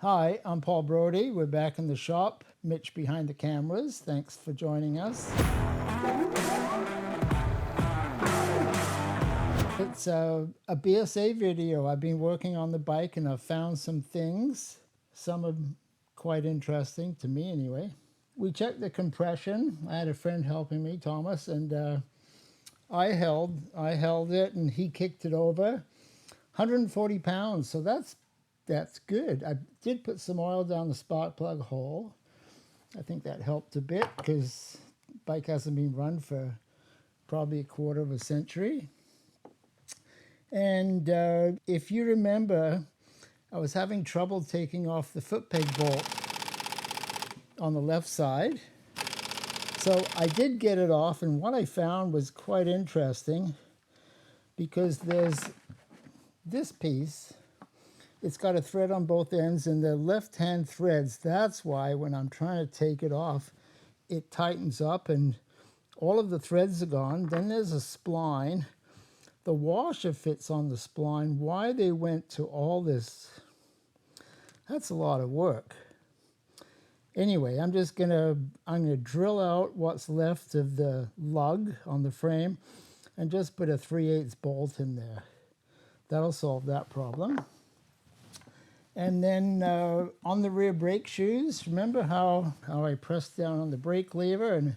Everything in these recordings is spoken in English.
Hi, I'm Paul Brodie. We're back in the shop. Mitch behind the cameras. Thanks for joining us. It's a BSA video. I've been working on the bike and I've found some things. Some are quite interesting, to me anyway. We checked the compression. I had a friend helping me, Thomas, and I held it and he kicked it over. 140 pounds, so that's good. I did put some oil down the spark plug hole. I think that helped a bit because the bike hasn't been run for probably a quarter of a century. And if you remember, I was having trouble taking off the foot peg bolt on the left side. So I did get it off, and what I found was quite interesting because there's this piece. It's got a thread on both ends, and the left-hand threads, that's why when I'm trying to take it off, it tightens up and all of the threads are gone. Then there's a spline. The washer fits on the spline. Why they went to all this, that's a lot of work. Anyway, I'm gonna drill out what's left of the lug on the frame and just put a 3/8 bolt in there. That'll solve that problem. And then on the rear brake shoes, remember how I pressed down on the brake lever and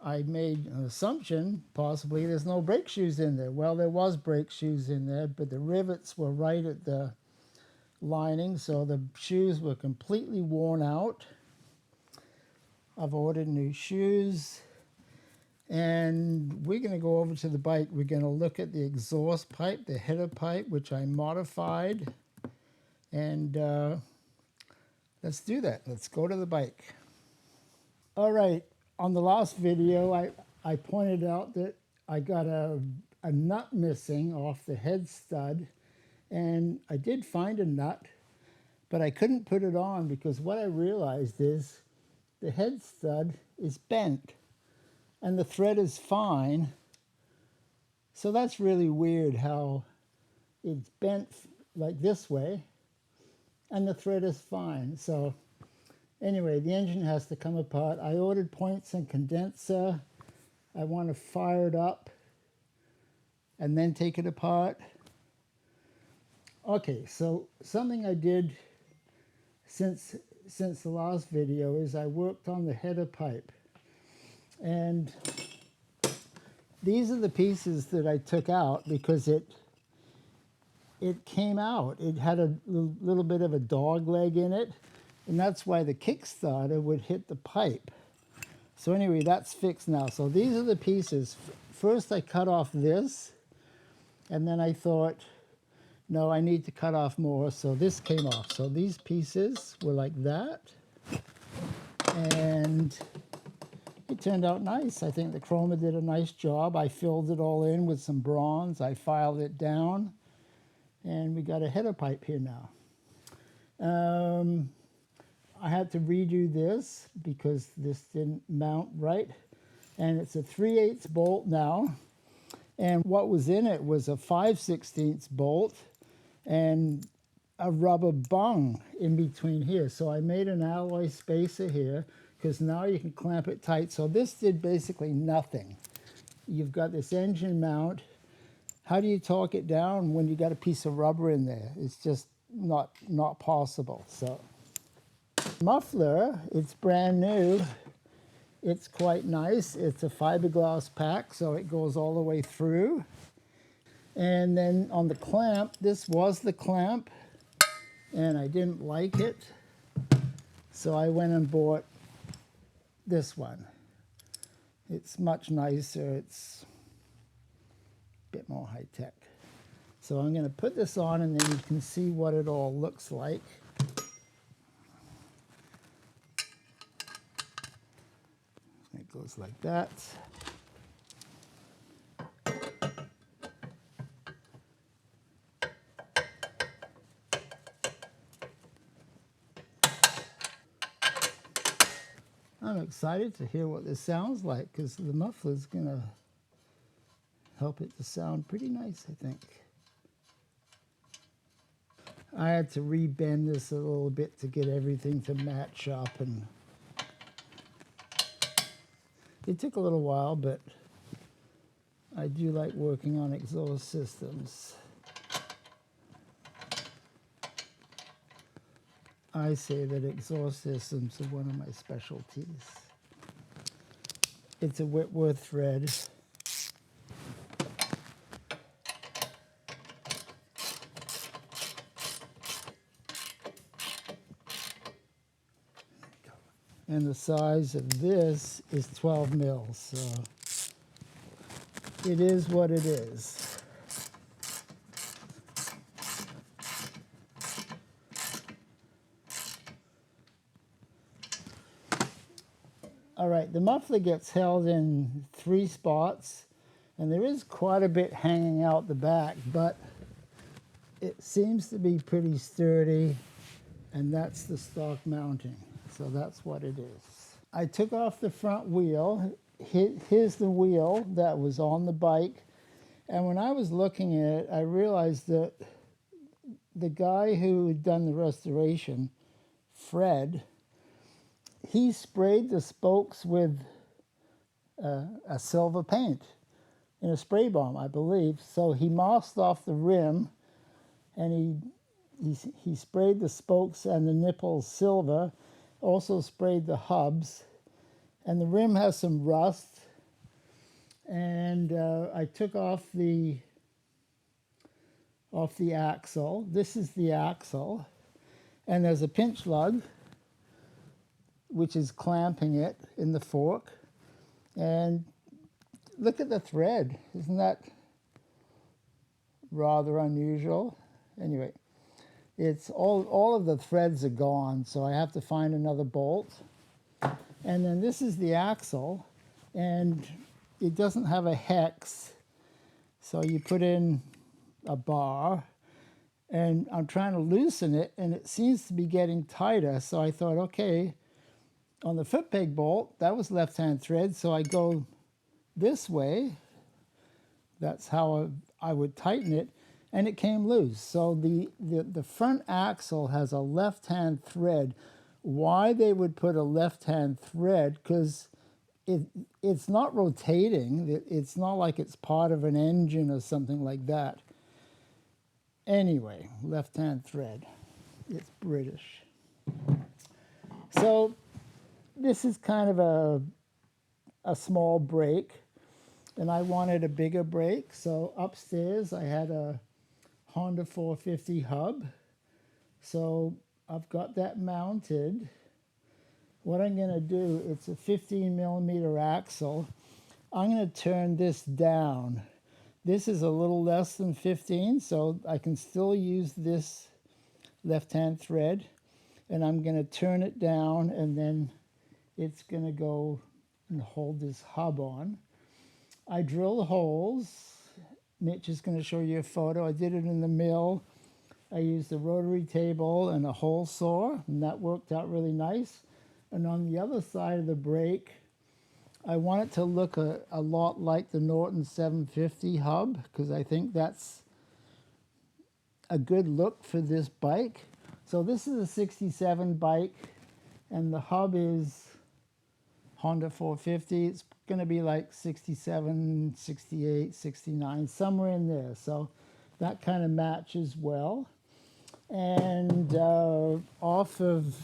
I made an assumption possibly there's no brake shoes in there. Well, there was brake shoes in there, but the rivets were right at the lining, so the shoes were completely worn out. I've ordered new shoes, and we're going to go over to the bike. We're going to look at the exhaust pipe, the header pipe, which I modified. And let's do that. Let's go to the bike. All right, on the last video, I pointed out that I got a nut missing off the head stud, and I did find a nut, but I couldn't put it on because what I realized is the head stud is bent, and the thread is fine. So that's really weird how it's bent like this way, and the thread is fine. So anyway, the engine has to come apart. I ordered points and condenser. I want to fire it up and then take it apart. Okay, so something I did since the last video is I worked on the header pipe. And these are the pieces that I took out because it came out. It had a little bit of a dog leg in it, and that's why the Kickstarter would hit the pipe. So anyway, that's fixed now. So these are the pieces. First I cut off this, and then I thought, no, I need to cut off more, so this came off. So these pieces were like that, and it turned out nice. I think the chroma did a nice job. I filled it all in with some bronze. I filed it down. And we got a header pipe here now. I had to redo this because this didn't mount right. And it's a 3/8 bolt now. And what was in it was a 5/16 bolt and a rubber bung in between here. So I made an alloy spacer here because now you can clamp it tight. So this did basically nothing. You've got this engine mount. How do you torque it down when you got a piece of rubber in there? It's just not possible. So muffler, it's brand new. It's quite nice. It's a fiberglass pack, so it goes all the way through. And then on the clamp, this was the clamp, and I didn't like it. So I went and bought this one. It's much nicer. It's bit more high-tech. So I'm going to put this on and then you can see what it all looks like. It goes like that. I'm excited to hear what this sounds like because the muffler's going to help it to sound pretty nice, I think. I had to rebend this a little bit to get everything to match up, and it took a little while, but I do like working on exhaust systems. I say that exhaust systems are one of my specialties. It's a Whitworth thread. And the size of this is 12 mils, so it is what it is. All right, the muffler gets held in 3 spots, and there is quite a bit hanging out the back, but it seems to be pretty sturdy, and that's the stock mounting. So that's what it is. I took off the front wheel. Here's the wheel that was on the bike, and when I was looking at it, I realized that the guy who had done the restoration, Fred, he sprayed the spokes with a silver paint in a spray bomb, I believe. So he masked off the rim, and he sprayed the spokes and the nipples silver, also sprayed the hubs, and the rim has some rust. And I took off the axle. This is the axle, and there's a pinch lug which is clamping it in the fork. And look at the thread. Isn't that rather unusual? Anyway, it's all of the threads are gone, so I have to find another bolt. And then this is the axle, and it doesn't have a hex, so you put in a bar, and I'm trying to loosen it, and it seems to be getting tighter. So I thought, okay, on the foot peg bolt, that was left-hand thread, so I go this way. That's how I would tighten it, and it came loose. So the front axle has a left-hand thread. Why they would put a left-hand thread? Because it's not rotating. It's not like it's part of an engine or something like that. Anyway, left-hand thread. It's British. So this is kind of a small brake, and I wanted a bigger brake. So upstairs I had a Honda 450 hub. So I've got that mounted. What I'm going to do, it's a 15 millimeter axle. I'm going to turn this down. This is a little less than 15, so I can still use this left-hand thread. And I'm going to turn it down, and then it's going to go and hold this hub on. I drill holes. Mitch is going to show you a photo. I did it in the mill. I used a rotary table and a hole saw, and that worked out really nice. And on the other side of the brake, I want it to look a lot like the Norton 750 hub, because I think that's a good look for this bike. So this is a 67 bike, and the hub is Honda 450. It's going to be like 67, 68, 69, somewhere in there. So that kind of matches well. And off of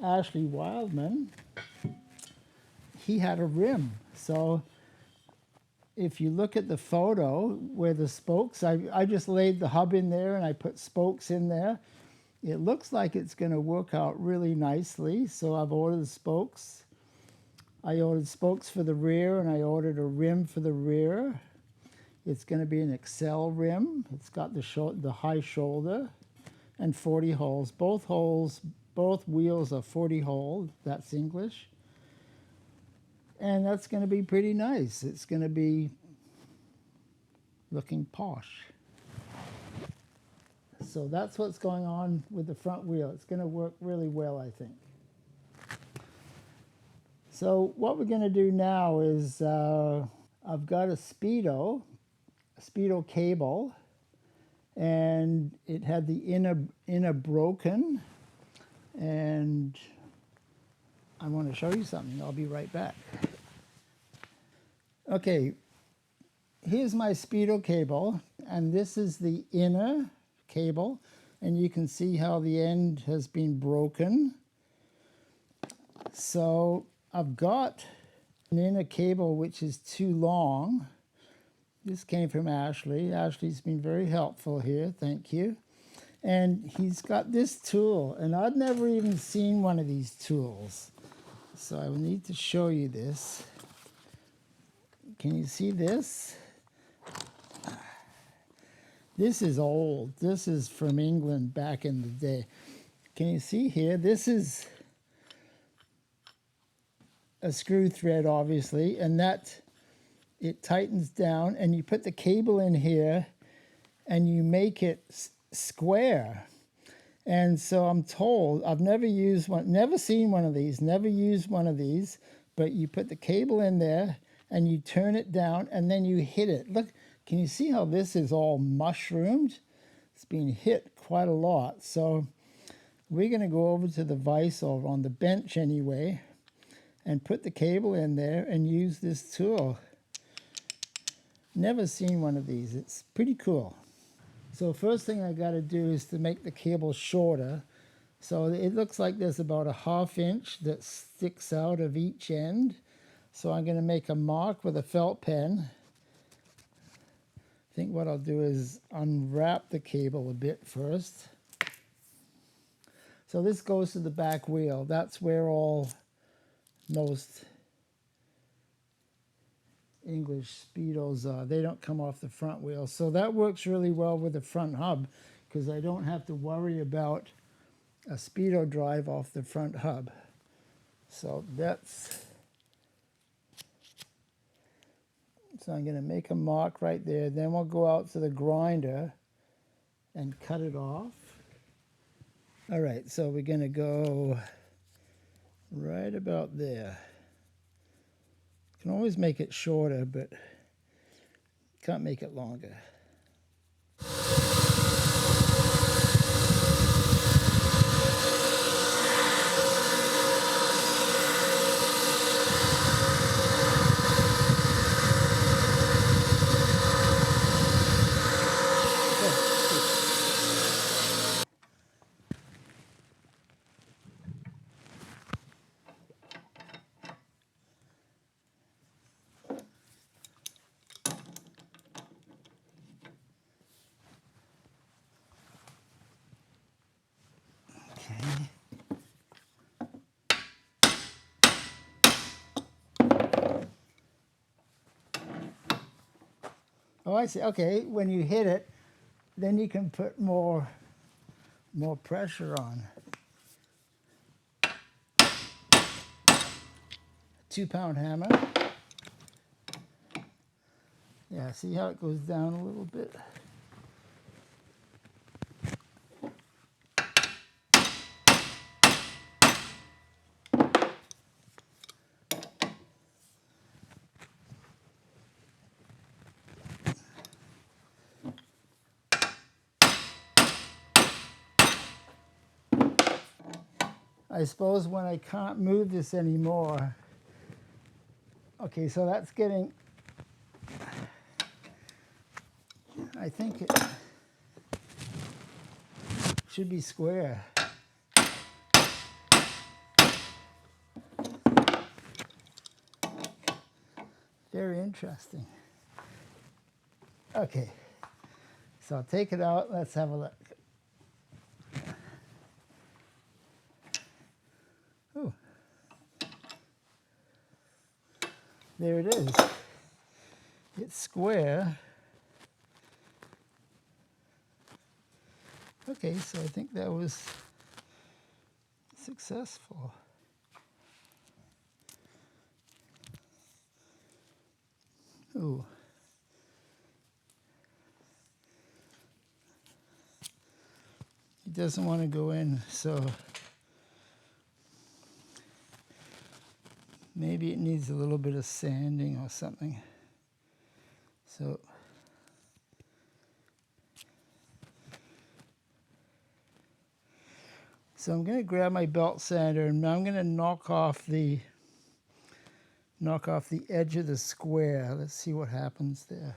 Ashley Wildman, he had a rim. So if you look at the photo where the spokes, I just laid the hub in there and I put spokes in there. It looks like it's going to work out really nicely. So I've ordered the spokes. I ordered spokes for the rear, and I ordered a rim for the rear. It's going to be an Excel rim. It's got the high shoulder and 40 holes. Both wheels are 40 hole. That's English. And that's going to be pretty nice. It's going to be looking posh. So that's what's going on with the front wheel. It's going to work really well, I think. So what we're going to do now is I've got a Speedo cable, and it had the inner broken, and I want to show you something. I'll be right back. Okay, here's my Speedo cable, and this is the inner cable, and you can see how the end has been broken. So I've got an inner cable which is too long. This came from Ashley. Ashley's been very helpful here, thank you. And he's got this tool, and I've never even seen one of these tools. So I will need to show you this. Can you see this? This is old. This is from England back in the day. Can you see here? This is a screw thread, obviously, and that it tightens down, and you put the cable in here and you make it square. And so I'm told, I've never used one, never seen one of these, never used one of these, but you put the cable in there and you turn it down and then you hit it. Look, can you see how this is all mushroomed? It's been hit quite a lot. So we're going to go over to the vise, or on the bench anyway, and put the cable in there and use this tool. Never seen one of these. It's pretty cool. So first thing I got to do is to make the cable shorter. So it looks like there's about a 1/2 inch that sticks out of each end. So I'm going to make a mark with a felt pen. I think what I'll do is unwrap the cable a bit first. So this goes to the back wheel. That's where all most English Speedos are. They don't come off the front wheel. So that works really well with the front hub, because I don't have to worry about a Speedo drive off the front hub. So I'm going to make a mark right there. Then we'll go out to the grinder and cut it off. All right, so we're going to go right about there. You can always make it shorter, but can't make it longer. Oh, I see. Okay, when you hit it, then you can put more pressure on. 2-pound hammer. Yeah, see how it goes down a little bit? I suppose when I can't move this anymore. Okay, so that's getting, I think it should be square. Very interesting. Okay, so I'll take it out. Let's have a look. Oh, there it is. It's square. Okay, so I think that was successful. Ooh. It doesn't want to go in, so maybe it needs a little bit of sanding or something. So So I'm going to grab my belt sander and I'm going to knock off the edge of the square. Let's see what happens there.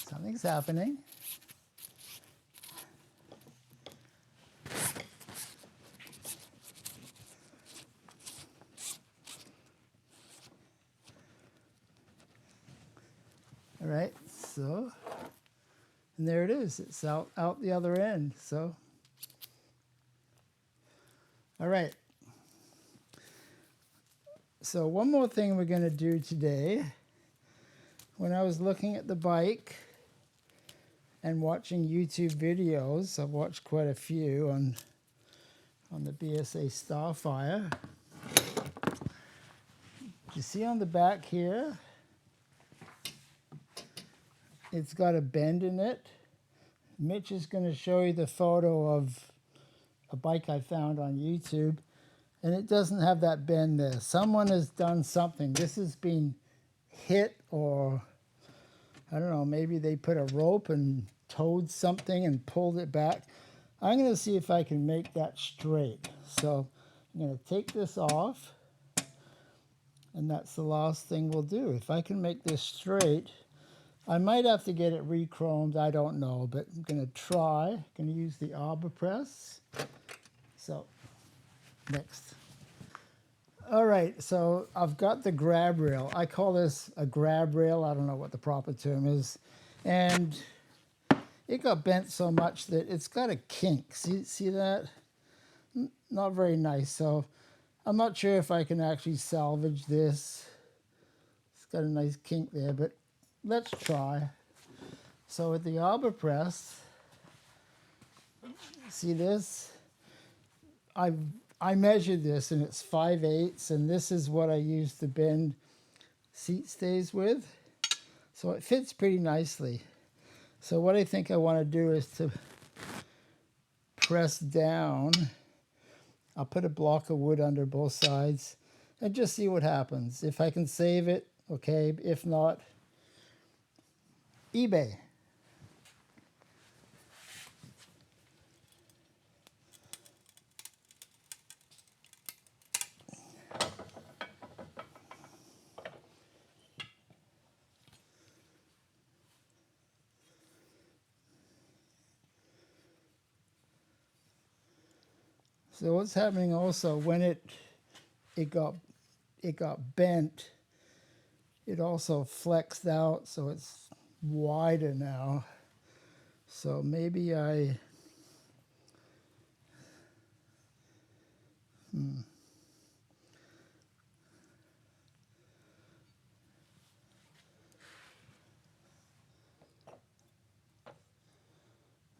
Something's happening. All right, so, and there it is. It's out the other end. So, all right. So one more thing we're going to do today. When I was looking at the bike and watching YouTube videos, I've watched quite a few on the BSA STARFIRE. You see on the back here, it's got a bend in it. Mitch is going to show you the photo of a bike I found on YouTube, and it doesn't have that bend there. Someone has done something. This has been hit, or I don't know, maybe they put a rope and towed something and pulled it back. I'm going to see if I can make that straight. So I'm going to take this off, and that's the last thing we'll do. If I can make this straight, I might have to get it re-chromed, I don't know, but I'm going to try. I'm going to use the arbor press. So, next. All right, so I've got the grab rail. I call this a grab rail. I don't know what the proper term is. And it got bent so much that it's got a kink. See that? Not very nice. So I'm not sure if I can actually salvage this. It's got a nice kink there, but let's try. So with the arbor press, see this? I measured this and it's 5/8, and this is what I use to bend seat stays with. So it fits pretty nicely. So what I think I want to do is to press down. I'll put a block of wood under both sides and just see what happens. If I can save it, okay. If not, eBay. So what's happening also, when it got bent, it also flexed out, so it's wider now. So maybe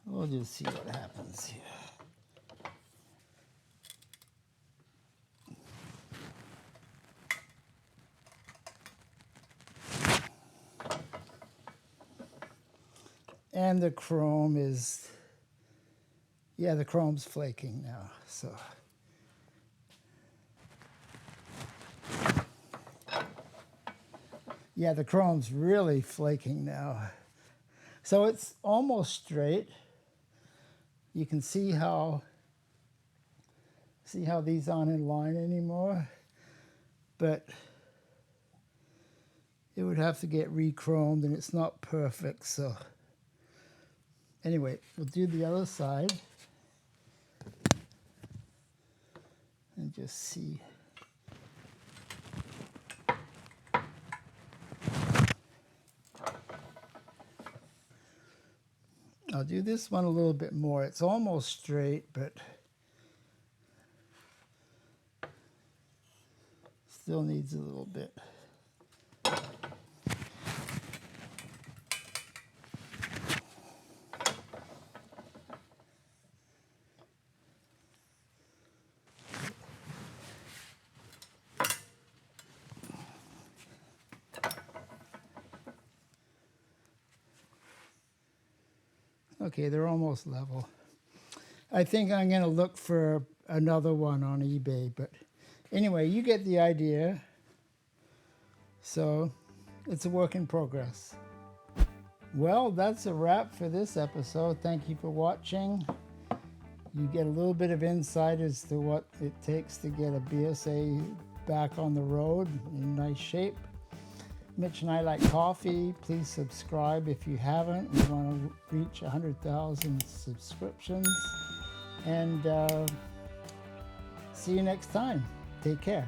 we'll just see what happens here. And the chrome is, yeah, the chrome's flaking now, so. Yeah, the chrome's really flaking now. So it's almost straight. You can see how these aren't in line anymore, but it would have to get re-chromed and it's not perfect, so. Anyway, we'll do the other side and just see. I'll do this one a little bit more. It's almost straight, but still needs a little bit. Okay, they're almost level. I think I'm going to look for another one on eBay, but anyway, you get the idea. So it's a work in progress. Well, that's a wrap for this episode. Thank you for watching. You get a little bit of insight as to what it takes to get a BSA back on the road in nice shape. Mitch and I like coffee. Please subscribe if you haven't. We want to reach 100,000 subscriptions. And see you next time. Take care.